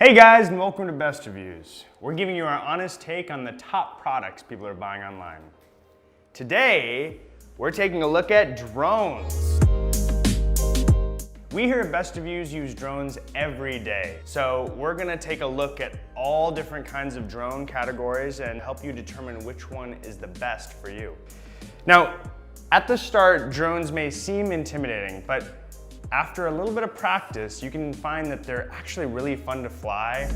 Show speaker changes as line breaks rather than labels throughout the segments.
Hey guys, and welcome to Best Reviews. We're giving you our honest take on the top products people are buying online. Today, we're taking a look at drones. We here at Best Reviews use drones every day. So we're gonna take a look at all different kinds of drone categories and help you determine which one is the best for you. Now, at the start, drones may seem intimidating, but after a little bit of practice, you can find that they're actually really fun to fly.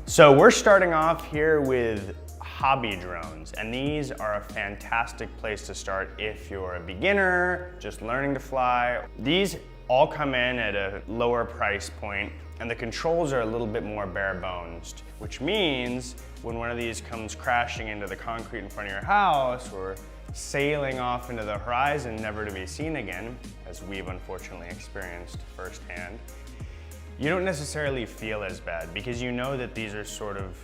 So we're starting off here with hobby drones, and these are a fantastic place to start if you're a beginner, just learning to fly. These all come in at a lower price point, and the controls are a little bit more bare bones, which means when one of these comes crashing into the concrete in front of your house or sailing off into the horizon, never to be seen again, as we've unfortunately experienced firsthand, you don't necessarily feel as bad because you know that these are sort of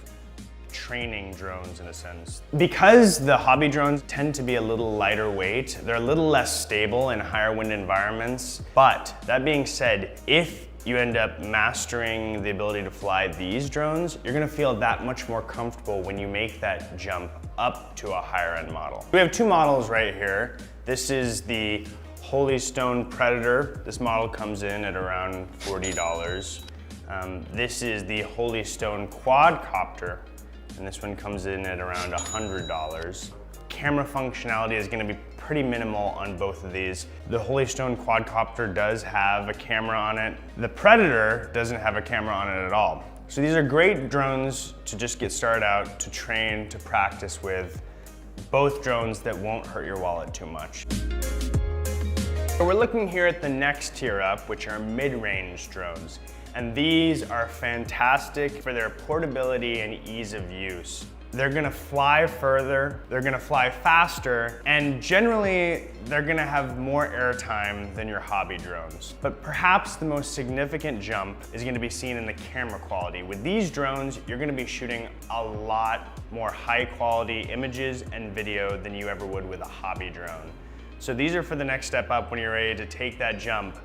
training drones in a sense. Because the hobby drones tend to be a little lighter weight, they're a little less stable in higher wind environments. But that being said, if you end up mastering the ability to fly these drones, you're gonna feel that much more comfortable when you make that jump up to a higher end model. We have two models right here. This is the Holy Stone Predator. This model comes in at around $40. This is the Holy Stone Quadcopter, and this one comes in at around $100. Camera functionality is gonna be pretty minimal on both of these. The Holy Stone Quadcopter does have a camera on it. The Predator doesn't have a camera on it at all. So these are great drones to just get started out, to train, to practice with. Both drones that won't hurt your wallet too much. So we're looking here at the next tier up, which are mid-range drones. And these are fantastic for their portability and ease of use. They're gonna fly further, they're gonna fly faster, and generally they're gonna have more airtime than your hobby drones. But perhaps the most significant jump is gonna be seen in the camera quality. With these drones, you're gonna be shooting a lot more high quality images and video than you ever would with a hobby drone. So these are for the next step up when you're ready to take that jump.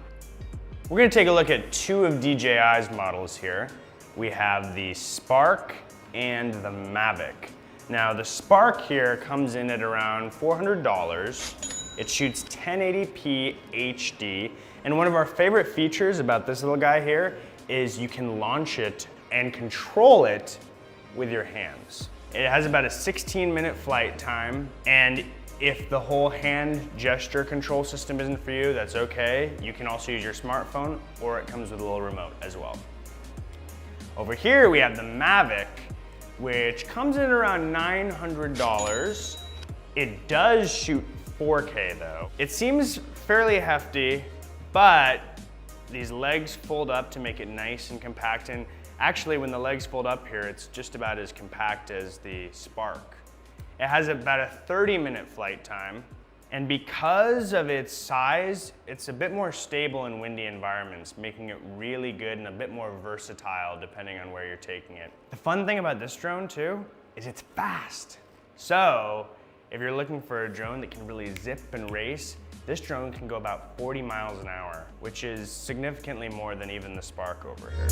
We're gonna take a look at two of DJI's models here. We have the Spark and the Mavic. Now the Spark here comes in at around $400. It shoots 1080p HD, and one of our favorite features about this little guy here is you can launch it and control it with your hands. It has about a 16-minute flight time, and if the whole hand gesture control system isn't for you, that's okay. You can also use your smartphone, or it comes with a little remote as well. Over here we have the Mavic, which comes in around $900. It does shoot 4K though. It seems fairly hefty, but these legs fold up to make it nice and compact. And actually, when the legs fold up here, it's just about as compact as the Spark. It has about a 30-minute flight time. And because of its size, it's a bit more stable in windy environments, making it really good and a bit more versatile depending on where you're taking it. The fun thing about this drone too is it's fast. So if you're looking for a drone that can really zip and race, this drone can go about 40 miles an hour, which is significantly more than even the Spark over here.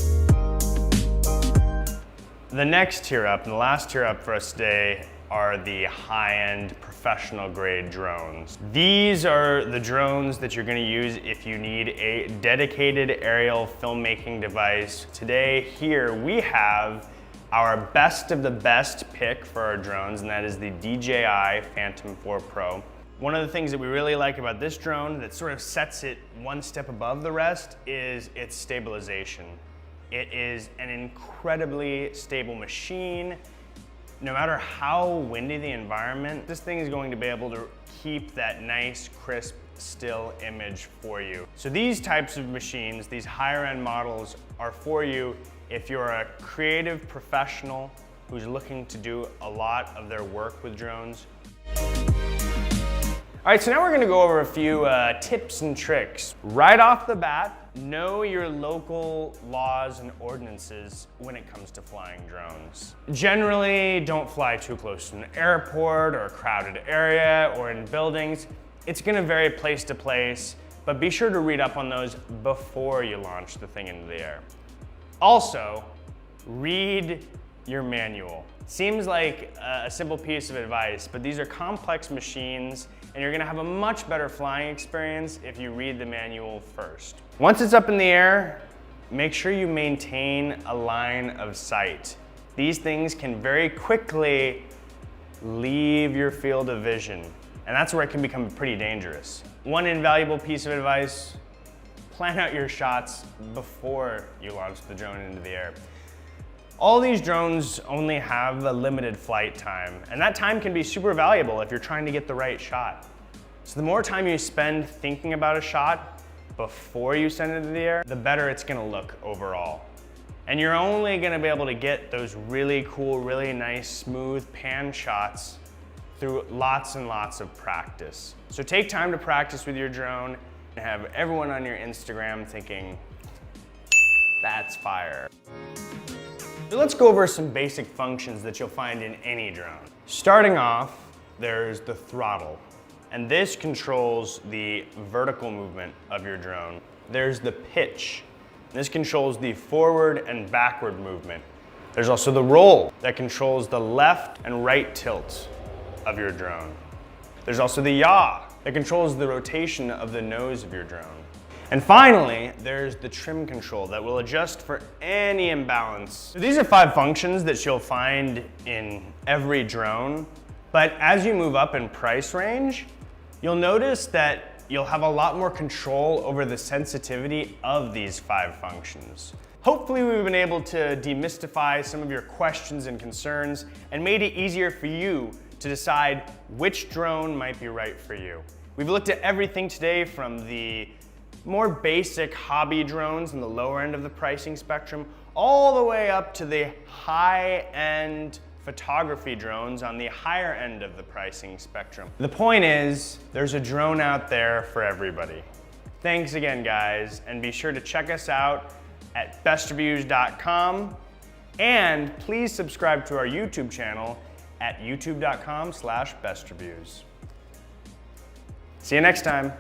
The next tier up, and the last tier up for us today, are the high-end professional grade drones. These are the drones that you're gonna use if you need a dedicated aerial filmmaking device. Today here we have our best of the best pick for our drones, and that is the DJI Phantom 4 Pro. One of the things that we really like about this drone that sort of sets it one step above the rest is its stabilization. It is an incredibly stable machine. No matter how windy the environment, this thing is going to be able to keep that nice, crisp, still image for you. So these types of machines, these higher end models, are for you if you're a creative professional who's looking to do a lot of their work with drones. All right, so now we're gonna go over a few tips and tricks. Right off the bat, know your local laws and ordinances when it comes to flying drones. Generally, don't fly too close to an airport or a crowded area or in buildings. It's gonna vary place to place, but be sure to read up on those before you launch the thing into the air. Also, read your manual. Seems like a simple piece of advice, but these are complex machines and you're gonna have a much better flying experience if you read the manual first. Once it's up in the air, make sure you maintain a line of sight. These things can very quickly leave your field of vision, and that's where it can become pretty dangerous. One invaluable piece of advice, plan out your shots before you launch the drone into the air. All these drones only have a limited flight time, and that time can be super valuable if you're trying to get the right shot. So the more time you spend thinking about a shot before you send it into the air, the better it's gonna look overall. And you're only gonna be able to get those really cool, really nice, smooth pan shots through lots and lots of practice. So take time to practice with your drone and have everyone on your Instagram thinking, that's fire. So let's go over some basic functions that you'll find in any drone. Starting off, there's the throttle, and this controls the vertical movement of your drone. There's the pitch. This controls the forward and backward movement. There's also the roll that controls the left and right tilt of your drone. There's also the yaw that controls the rotation of the nose of your drone. And finally, there's the trim control that will adjust for any imbalance. So these are 5 functions that you'll find in every drone, but as you move up in price range, you'll notice that you'll have a lot more control over the sensitivity of these 5 functions. Hopefully we've been able to demystify some of your questions and concerns and made it easier for you to decide which drone might be right for you. We've looked at everything today from the more basic hobby drones in the lower end of the pricing spectrum, all the way up to the high-end photography drones on the higher end of the pricing spectrum. The point is, there's a drone out there for everybody. Thanks again, guys, and be sure to check us out at bestreviews.com, and please subscribe to our YouTube channel at youtube.com/bestreviews. See you next time.